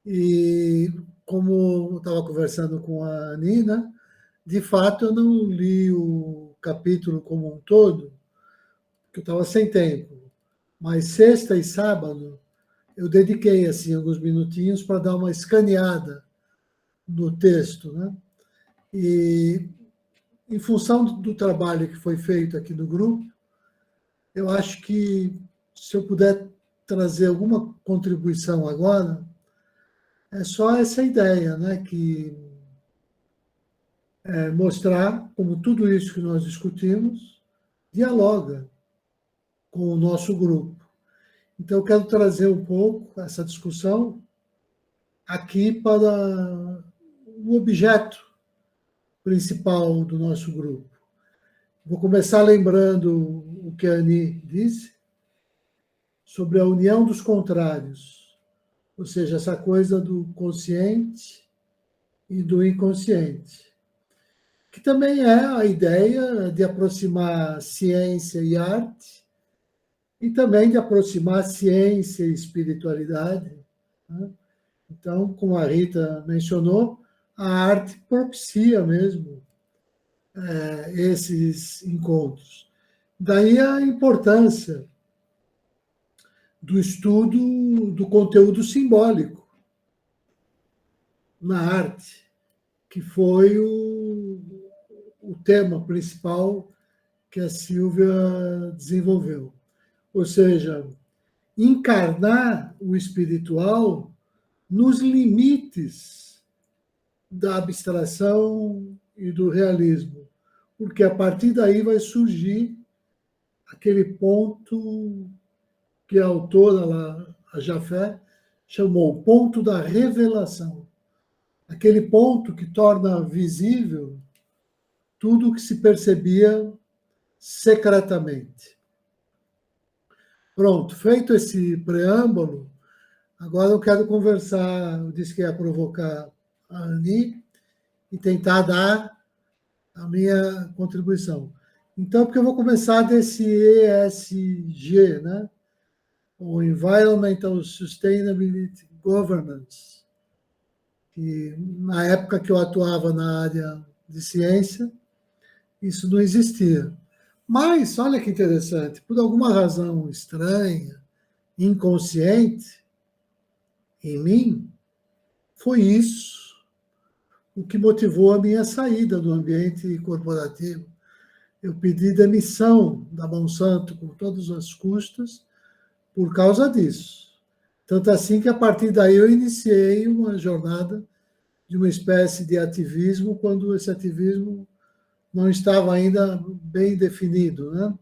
E como eu estava conversando com a Nina, de fato eu não li o capítulo como um todo, porque eu estava sem tempo. Mas sexta e sábado eu dediquei assim alguns minutinhos para dar uma escaneada no texto, né? E em função do trabalho que foi feito aqui no grupo, eu acho que se eu puder trazer alguma contribuição agora, é só essa ideia, né? Que é mostrar como tudo isso que nós discutimos dialoga com o nosso grupo. Então, eu quero trazer um pouco essa discussão aqui para o objeto principal do nosso grupo. Vou começar lembrando o que a Ani disse sobre a união dos contrários, ou seja, essa coisa do consciente e do inconsciente, que também é a ideia de aproximar ciência e arte, e também de aproximar ciência e espiritualidade, né? Então, como a Rita mencionou, a arte propicia mesmo esses encontros. Daí a importância do estudo do conteúdo simbólico na arte, que foi o tema principal que a Silvia desenvolveu. Ou seja, encarnar o espiritual nos limites da abstração e do realismo, porque a partir daí vai surgir aquele ponto que a autora lá, a Jafé, chamou o ponto da revelação. Aquele ponto que torna visível tudo o que se percebia secretamente. Pronto, feito esse preâmbulo, agora eu quero conversar, eu disse que ia provocar a Ani e tentar dar a minha contribuição. Então, porque eu vou começar desse ESG, né? O Environmental Sustainability Governance, que na época que eu atuava na área de ciência, isso não existia. Mas, olha que interessante, por alguma razão estranha, inconsciente, em mim, foi isso o que motivou a minha saída do ambiente corporativo. Eu pedi demissão da Monsanto com todas as custas por causa disso. Tanto assim que, a partir daí, eu iniciei uma jornada de uma espécie de ativismo, quando esse ativismo não estava ainda bem definido, né?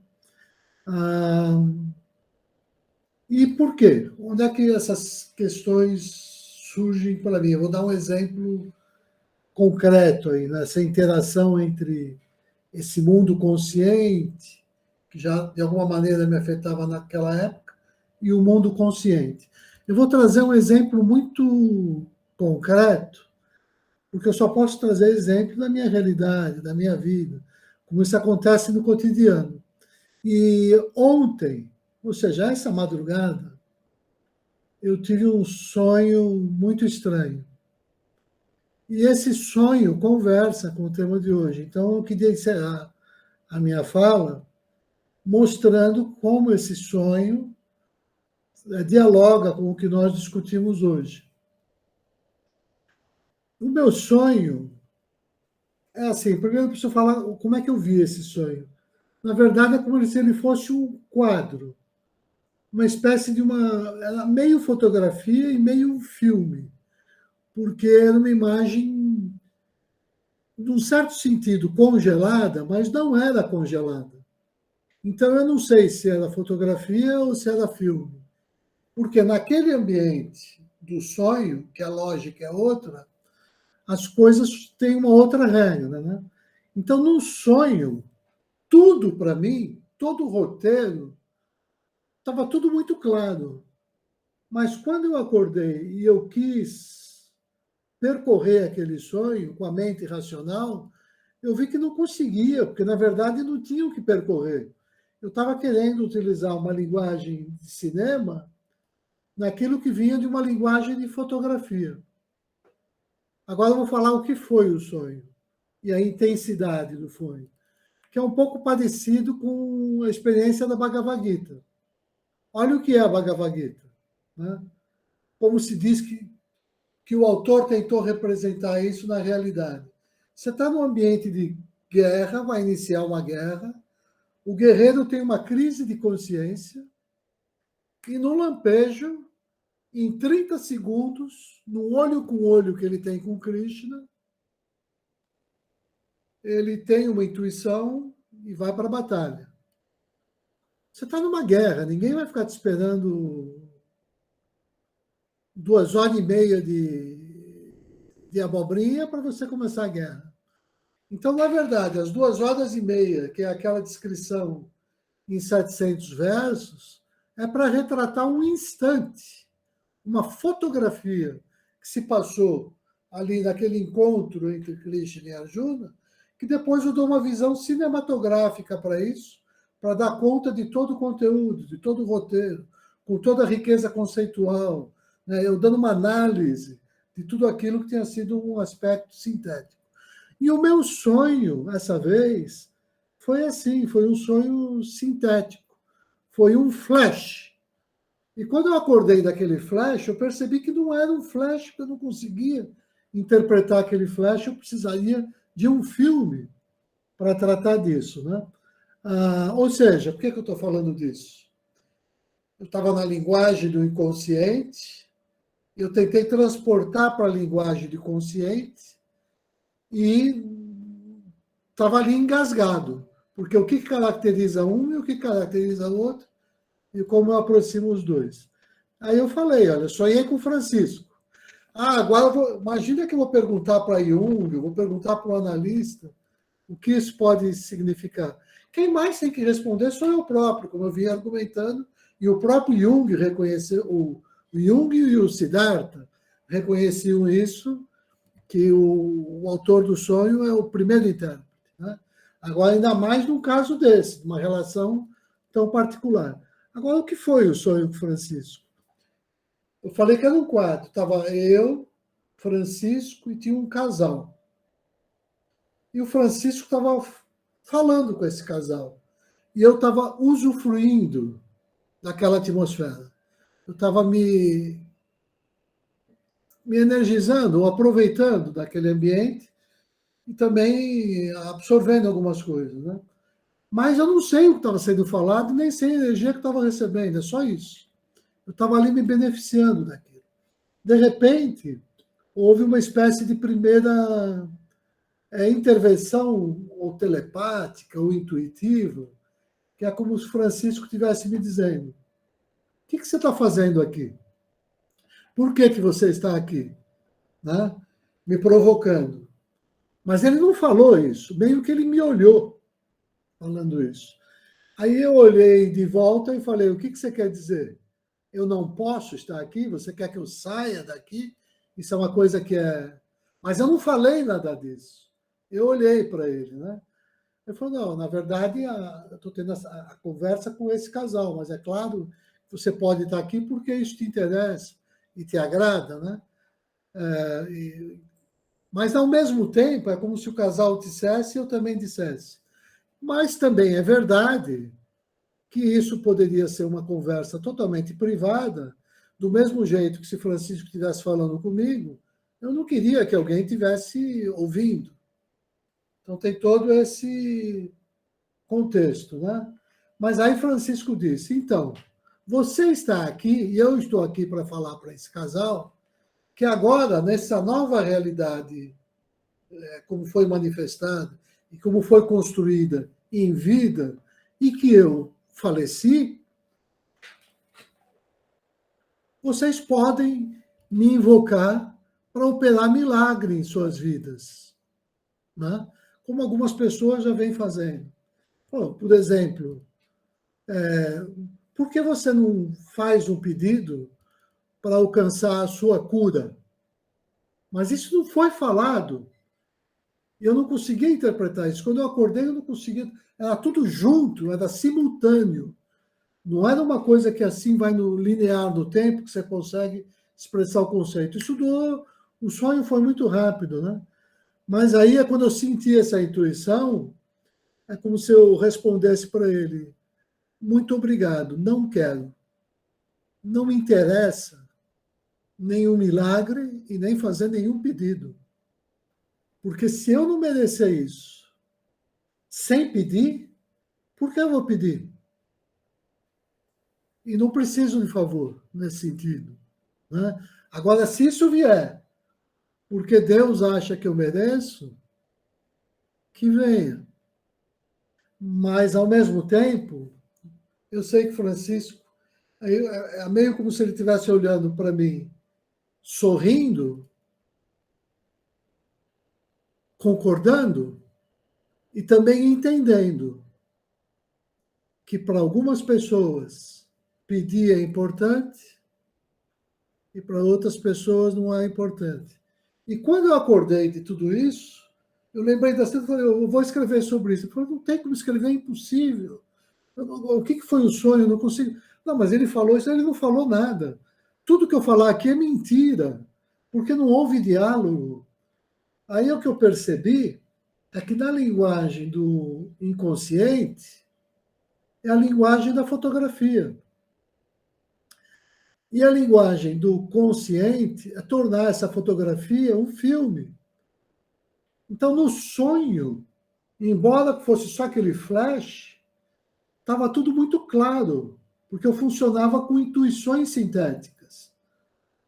E por quê? Onde é que essas questões surgem para mim? Eu vou dar um exemplo concreto aí, nessa interação entre esse mundo consciente, que já de alguma maneira me afetava naquela época, e o mundo consciente. Eu vou trazer um exemplo muito concreto, porque eu só posso trazer exemplo da minha realidade, da minha vida, como isso acontece no cotidiano. E ontem, ou seja, essa madrugada, eu tive um sonho muito estranho. E esse sonho conversa com o tema de hoje. Então, eu queria encerrar a minha fala mostrando como esse sonho dialoga com o que nós discutimos hoje. O meu sonho é assim, primeiro eu preciso falar como é que eu vi esse sonho. Na verdade, é como se ele fosse um quadro, uma espécie de era meio fotografia e meio filme, porque era uma imagem, num certo sentido, congelada, mas não era congelada. Então, eu não sei se era fotografia ou se era filme, porque naquele ambiente do sonho, que a lógica é outra, as coisas têm uma outra regra, né? Então, no sonho, tudo para mim, todo o roteiro, estava tudo muito claro. Mas quando eu acordei e eu quis percorrer aquele sonho com a mente racional, eu vi que não conseguia, porque na verdade não tinha o que percorrer. Eu estava querendo utilizar uma linguagem de cinema naquilo que vinha de uma linguagem de fotografia. Agora eu vou falar o que foi o sonho e a intensidade do sonho, que é um pouco parecido com a experiência da Bhagavad Gita. Olha o que é a Bhagavad Gita, né? Como se diz que o autor tentou representar isso na realidade. Você está num ambiente de guerra, vai iniciar uma guerra, o guerreiro tem uma crise de consciência e, no lampejo, em 30 segundos, no olho com olho que ele tem com Krishna, ele tem uma intuição e vai para a batalha. Você está numa guerra, ninguém vai ficar te esperando 2 horas e meia de abobrinha para você começar a guerra. Então, na verdade, as 2 horas e meia, que é aquela descrição em 700 versos, é para retratar um instante, uma fotografia que se passou ali naquele encontro entre Krishna e Arjuna, que depois eu dou uma visão cinematográfica para isso, para dar conta de todo o conteúdo, de todo o roteiro, com toda a riqueza conceitual, né? Eu dando uma análise de tudo aquilo que tinha sido um aspecto sintético. E o meu sonho, essa vez, foi assim, foi um sonho sintético, foi um flash. E quando eu acordei daquele flash, eu percebi que não era um flash, que eu não conseguia interpretar aquele flash, eu precisaria de um filme para tratar disso, né? Ou seja, por que eu estou falando disso? Eu estava na linguagem do inconsciente, eu tentei transportar para a linguagem do consciente e estava ali engasgado, porque o que caracteriza um e o que caracteriza o outro, e como eu aproximo os dois. Aí eu falei, olha, sonhei com o Francisco. Agora imagina que eu vou perguntar para Jung, eu vou perguntar para o analista o que isso pode significar. Quem mais tem que responder sou eu próprio, como eu vim argumentando, e o próprio Jung reconheceu, o Jung e o Siddhartha reconheciam isso, que o autor do sonho é o primeiro intérprete, né? Agora, ainda mais num caso desse, uma relação tão particular. Agora, o que foi o sonho com Francisco? Eu falei que era um quarto. Estava eu, Francisco e tinha um casal. E o Francisco estava falando com esse casal. E eu estava usufruindo daquela atmosfera. Eu estava me energizando, ou aproveitando daquele ambiente e também absorvendo algumas coisas, né? Mas eu não sei o que estava sendo falado, nem sei a energia que estava recebendo, é só isso. Eu estava ali me beneficiando daquilo. De repente, houve uma espécie de primeira intervenção, ou telepática, ou intuitiva, que é como se Francisco estivesse me dizendo: o que você está fazendo aqui? Por que você está aqui? Né? Me provocando. Mas ele não falou isso, meio que ele me olhou falando isso. Aí eu olhei de volta e falei: o que você quer dizer? Eu não posso estar aqui? Você quer que eu saia daqui? Isso é uma coisa que é... Mas eu não falei nada disso. Eu olhei para ele, né? Ele falou: não, na verdade, eu estou tendo a conversa com esse casal, mas é claro que você pode estar aqui porque isso te interessa e te agrada, né? Mas, ao mesmo tempo, é como se o casal dissesse e eu também dissesse. Mas também é verdade que isso poderia ser uma conversa totalmente privada, do mesmo jeito que se Francisco estivesse falando comigo, eu não queria que alguém estivesse ouvindo. Então tem todo esse contexto, né? Mas aí Francisco disse: então, você está aqui e eu estou aqui para falar para esse casal que agora, nessa nova realidade, como foi manifestada e como foi construída em vida, e que eu faleci, vocês podem me invocar para operar milagre em suas vidas, né? Como algumas pessoas já vêm fazendo. Por exemplo, por que você não faz um pedido para alcançar a sua cura? Mas isso não foi falado. Eu não conseguia interpretar isso. Quando eu acordei, eu não conseguia. Era tudo junto, era simultâneo. Não era uma coisa que assim vai no linear do tempo que você consegue expressar o conceito. O sonho foi muito rápido, né? Mas aí é quando eu senti essa intuição, é como se eu respondesse para ele: muito obrigado, não quero. Não me interessa nenhum milagre e nem fazer nenhum pedido. Porque se eu não merecer isso sem pedir, por que eu vou pedir? E não preciso de favor nesse sentido, né? Agora, se isso vier porque Deus acha que eu mereço, que venha. Mas, ao mesmo tempo, eu sei que Francisco é meio como se ele estivesse olhando para mim, sorrindo, concordando e também entendendo que para algumas pessoas pedir é importante e para outras pessoas não é importante. E quando eu acordei de tudo isso, eu lembrei da cena e falei: eu vou escrever sobre isso. Eu falei: não tem como escrever, é impossível. O que foi o sonho? Eu não consigo. Não, mas ele falou isso, ele não falou nada. Tudo que eu falar aqui é mentira, porque não houve diálogo. Aí o que eu percebi é que na linguagem do inconsciente é a linguagem da fotografia. E a linguagem do consciente é tornar essa fotografia um filme. Então, no sonho, embora fosse só aquele flash, estava tudo muito claro, porque eu funcionava com intuições sintéticas.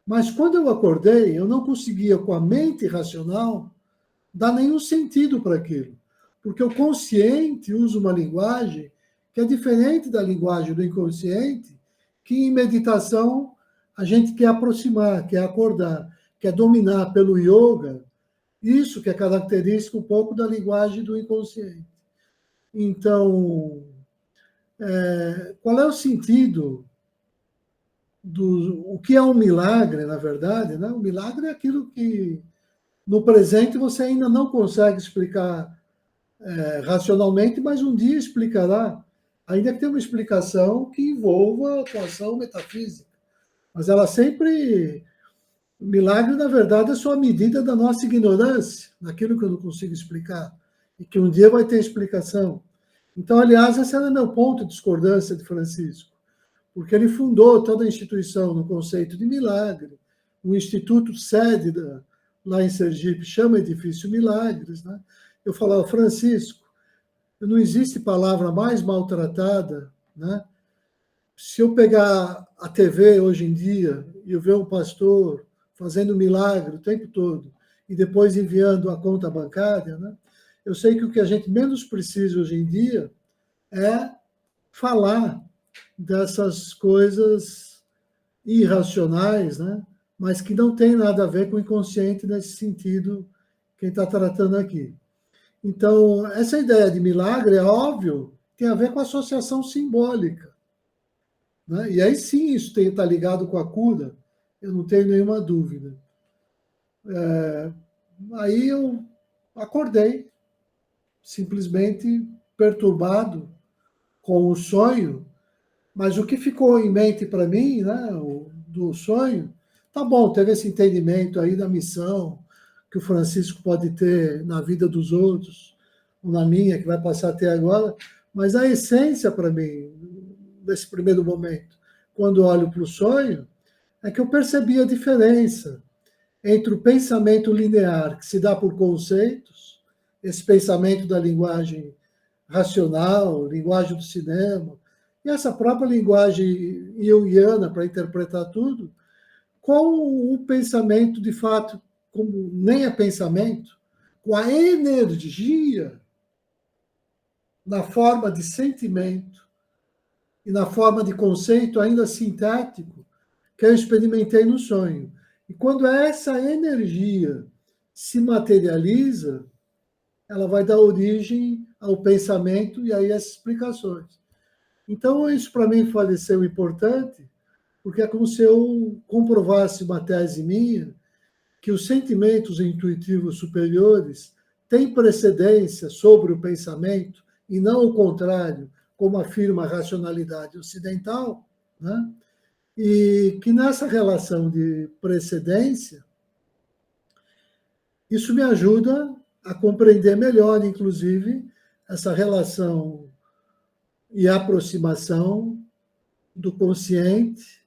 Mas quando eu acordei, eu não conseguia, com a mente racional, dar nenhum sentido para aquilo. Porque o consciente usa uma linguagem que é diferente da linguagem do inconsciente, que em meditação a gente quer aproximar, quer acordar, quer dominar pelo yoga, isso que é característico um pouco da linguagem do inconsciente. Então, qual é o sentido o que é um milagre, na verdade, né? O milagre é aquilo que no presente você ainda não consegue explicar racionalmente, mas um dia explicará, ainda que tenha uma explicação que envolva a atuação metafísica. Mas ela sempre. O milagre, na verdade, é só a medida da nossa ignorância, naquilo que eu não consigo explicar, e que um dia vai ter explicação. Então, aliás, esse era meu ponto de discordância de Francisco, porque ele fundou toda a instituição no conceito de milagre. O Instituto sede lá em Sergipe chama Edifício Milagres, né? Eu falava: Francisco, não existe palavra mais maltratada, né? Se eu pegar a TV hoje em dia e eu ver um pastor fazendo milagre o tempo todo e depois enviando a conta bancária, né? Eu sei que o que a gente menos precisa hoje em dia é falar dessas coisas irracionais, né? Mas que não tem nada a ver com o inconsciente nesse sentido quem está tratando aqui. Então, essa ideia de milagre, é óbvio, tem a ver com associação simbólica, né? E aí sim isso está ligado com a cura, eu não tenho nenhuma dúvida. Aí eu acordei, simplesmente perturbado com o sonho, mas o que ficou em mente para mim, né, do sonho, tá bom, teve esse entendimento aí da missão que o Francisco pode ter na vida dos outros, ou na minha, que vai passar até agora, mas a essência para mim, nesse primeiro momento, quando olho para o sonho, é que eu percebi a diferença entre o pensamento linear, que se dá por conceitos, esse pensamento da linguagem racional, linguagem do cinema, e essa própria linguagem junguiana para interpretar tudo, com o pensamento, de fato, como nem é pensamento, com a energia na forma de sentimento e na forma de conceito ainda sintético que eu experimentei no sonho. E quando essa energia se materializa, ela vai dar origem ao pensamento e aí as explicações. Então, isso para mim pareceu importante, porque é como se eu comprovasse uma tese minha, que os sentimentos intuitivos superiores têm precedência sobre o pensamento, e não o contrário, como afirma a racionalidade ocidental, né? E que nessa relação de precedência, isso me ajuda a compreender melhor, inclusive, essa relação e aproximação do consciente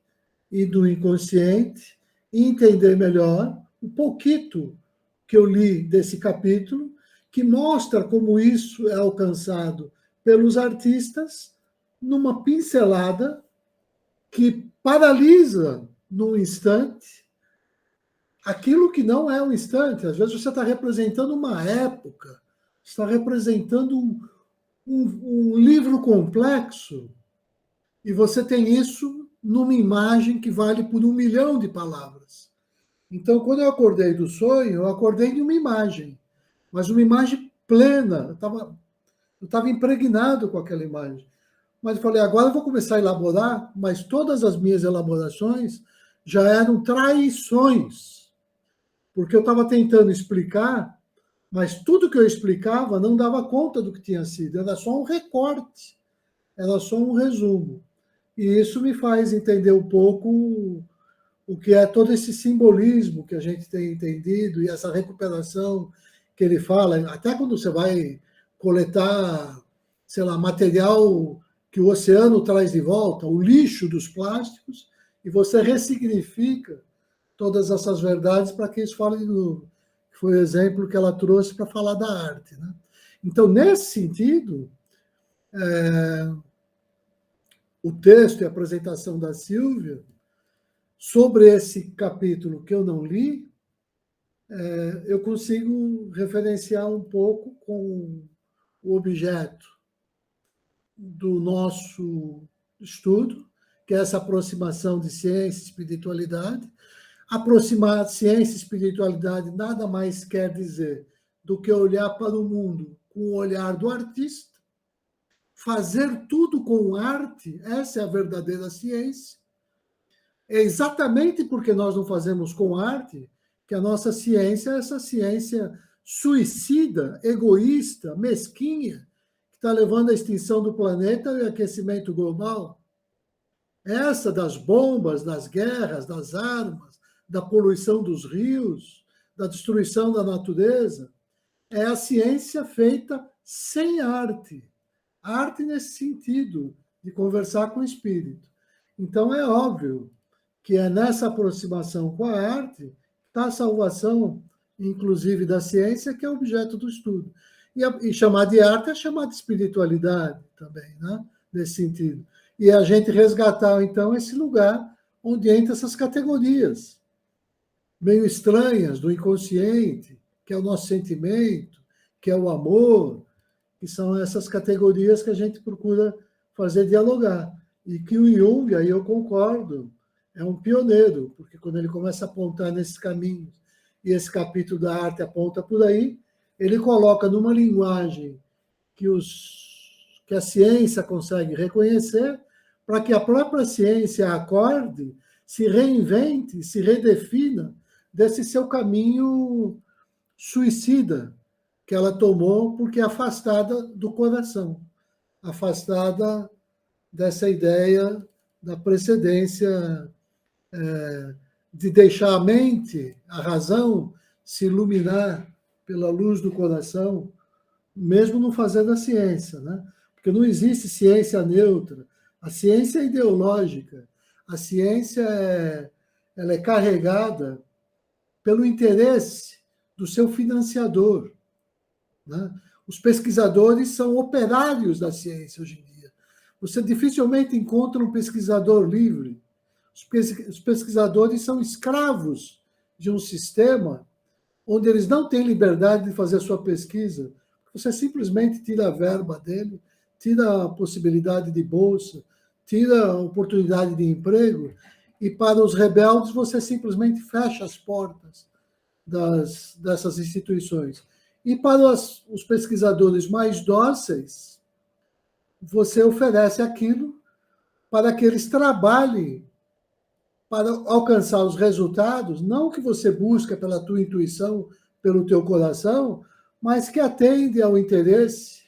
e do inconsciente, e entender melhor um pouquinho que eu li desse capítulo, que mostra como isso é alcançado pelos artistas numa pincelada que paralisa num instante aquilo que não é um instante. Às vezes você está representando uma época, está representando um livro complexo, e você tem isso numa imagem que vale por 1 milhão de palavras. Então, quando eu acordei do sonho, eu acordei de uma imagem, mas uma imagem plena. Eu estava impregnado com aquela imagem. Mas eu falei, agora eu vou começar a elaborar, mas todas as minhas elaborações já eram traições, porque eu estava tentando explicar, mas tudo que eu explicava não dava conta do que tinha sido, era só um recorte, era só um resumo. E isso me faz entender um pouco o que é todo esse simbolismo que a gente tem entendido e essa recuperação que ele fala, até quando você vai coletar, sei lá, material que o oceano traz de volta, o lixo dos plásticos, e você ressignifica todas essas verdades para que isso fale de novo. Foi o exemplo que ela trouxe para falar da arte, né? Então, nesse sentido, o texto e a apresentação da Silvia sobre esse capítulo que eu não li, eu consigo referenciar um pouco com o objeto do nosso estudo, que é essa aproximação de ciência e espiritualidade. Aproximar ciência e espiritualidade nada mais quer dizer do que olhar para o mundo com o olhar do artista, fazer tudo com arte, essa é a verdadeira ciência. É exatamente porque nós não fazemos com arte que a nossa ciência é essa ciência suicida, egoísta, mesquinha, que está levando à extinção do planeta e aquecimento global. Essa das bombas, das guerras, das armas, da poluição dos rios, da destruição da natureza, é a ciência feita sem arte. Arte nesse sentido, de conversar com o espírito. Então, é óbvio que é nessa aproximação com a arte que está a salvação, inclusive da ciência, que é objeto do estudo. E chamar de arte é chamar de espiritualidade também, né? Nesse sentido. E a gente resgatar, então, esse lugar onde entra essas categorias meio estranhas do inconsciente, que é o nosso sentimento, que é o amor, que são essas categorias que a gente procura fazer dialogar. E que o Jung, aí eu concordo, é um pioneiro, porque quando ele começa a apontar nesses caminhos, e esse capítulo da arte aponta por aí, ele coloca numa linguagem que a ciência consegue reconhecer, para que a própria ciência acorde, se reinvente, se redefina desse seu caminho suicida que ela tomou, porque é afastada do coração, afastada dessa ideia da precedência, de deixar a mente, a razão, se iluminar pela luz do coração, mesmo não fazendo a ciência, né? Porque não existe ciência neutra. A ciência é ideológica. A ciência ela é carregada pelo interesse do seu financiador, né? Os pesquisadores são operários da ciência hoje em dia. Você dificilmente encontra um pesquisador livre. Os pesquisadores são escravos de um sistema onde eles não têm liberdade de fazer a sua pesquisa. Você simplesmente tira a verba dele, tira a possibilidade de bolsa, tira a oportunidade de emprego, e para os rebeldes você simplesmente fecha as portas dessas instituições. E para os pesquisadores mais dóceis, você oferece aquilo para que eles trabalhem para alcançar os resultados, não que você busca pela tua intuição, pelo teu coração, mas que atende ao interesse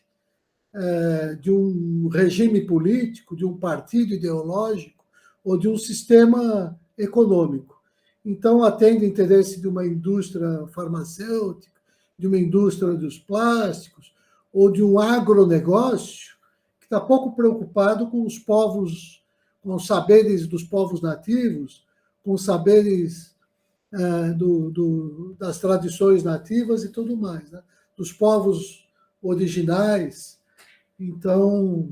de um regime político, de um partido ideológico ou de um sistema econômico. Então, atende o interesse de uma indústria farmacêutica, de uma indústria dos plásticos ou de um agronegócio que está pouco preocupado com os povos, com os saberes dos povos nativos, com os saberes das tradições nativas e tudo mais, né? Dos povos originais. Então,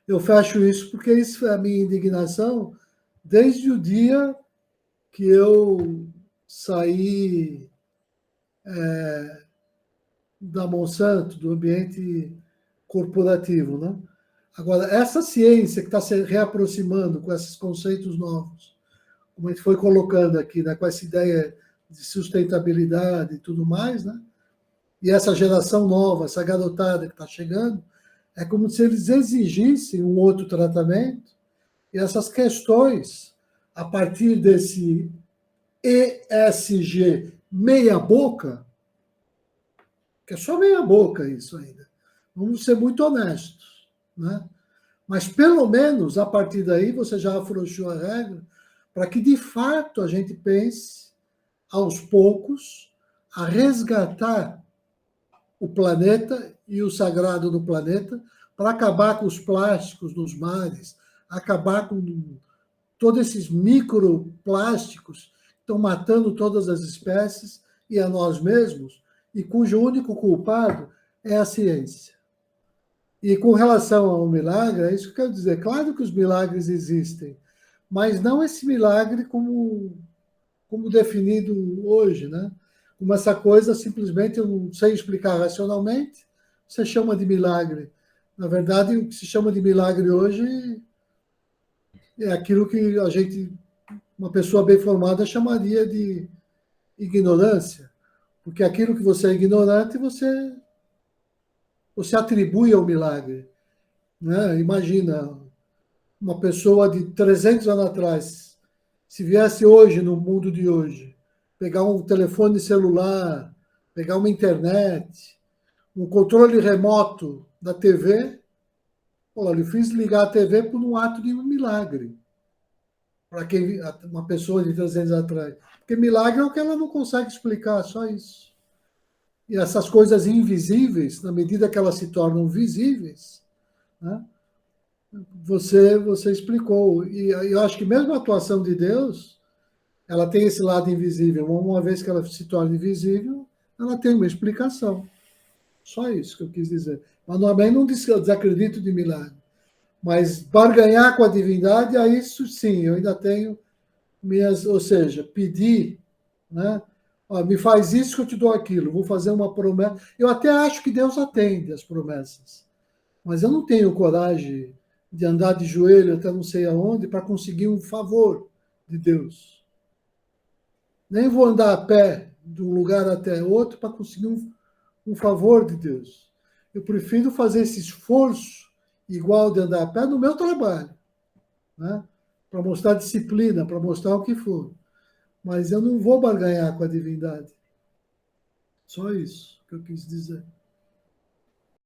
eu fecho isso porque isso é a minha indignação desde o dia que eu saí da Monsanto, do ambiente corporativo, né? Agora, essa ciência que está se reaproximando com esses conceitos novos, como a gente foi colocando aqui, né, com essa ideia de sustentabilidade e tudo mais, né? E essa geração nova, essa garotada que está chegando, é como se eles exigissem um outro tratamento, e essas questões, a partir desse ESG meia boca, que é só meia boca isso ainda, vamos ser muito honestos, né? Mas pelo menos a partir daí você já afrouxou a regra para que de fato a gente pense aos poucos a resgatar o planeta e o sagrado do planeta para acabar com os plásticos nos mares, acabar com todos esses microplásticos que estão matando todas as espécies e a nós mesmos, e cujo único culpado é a ciência. E com relação ao milagre, é isso que eu quero dizer. Claro que os milagres existem, mas não esse milagre como definido hoje, né? Como essa coisa, simplesmente, eu não sei explicar racionalmente, você chama de milagre. Na verdade, o que se chama de milagre hoje é aquilo que a gente, uma pessoa bem formada, chamaria de ignorância. Porque aquilo que você é ignorante, você atribui ao milagre, né? Imagina, uma pessoa de 300 anos atrás, se viesse hoje, no mundo de hoje, pegar um telefone celular, pegar uma internet, um controle remoto da TV, olha, ele fez ligar a TV por um ato de um milagre, para quem uma pessoa de 300 anos atrás. Porque milagre é o que ela não consegue explicar, só isso. E essas coisas invisíveis, na medida que elas se tornam visíveis, né, você explicou. E eu acho que mesmo a atuação de Deus, ela tem esse lado invisível. Uma vez que ela se torna invisível, ela tem uma explicação. Só isso que eu quis dizer. Mas também não desacredito de milagre. Mas barganhar com a divindade, a isso sim, eu ainda tenho minhas, ou seja, pedir, né? Ó, me faz isso que eu te dou aquilo, vou fazer uma promessa. Eu até acho que Deus atende as promessas, mas eu não tenho coragem de andar de joelho até não sei aonde para conseguir um favor de Deus. Nem vou andar a pé de um lugar até outro para conseguir um favor de Deus. Eu prefiro fazer esse esforço igual de andar a pé no meu trabalho, né? Para mostrar disciplina, para mostrar o que for. Mas eu não vou barganhar com a divindade. Só isso que eu quis dizer.